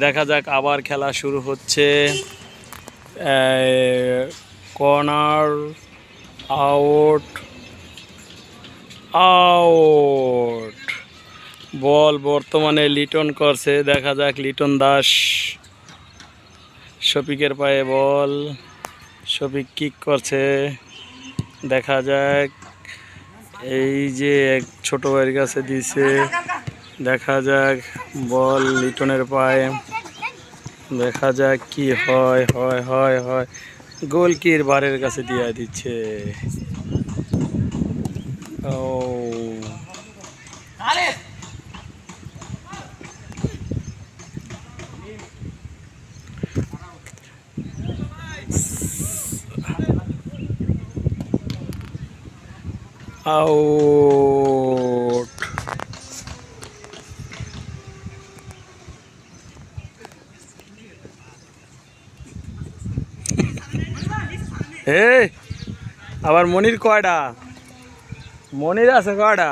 দেখা যাক, আবার খেলা শুরু হচ্ছে। Corner, out, out. বল বর্তমানে লিটন করছে, দেখা যাক লিটন দাস। শফিকের পায়ে বল, শফিক কিক করছে, দেখা যাক। এই যে এক ছোট ভাইয়ের কাছে দিছে, দেখা যাক বল লিটনের পায়ে, দেখা যাক কি হয়। হয় হয় হয়, গোলকির বারের কাছে দিয়ে দিচ্ছে। ও আউট। আবার মনির কয়টা? মনির আছে কয়টা?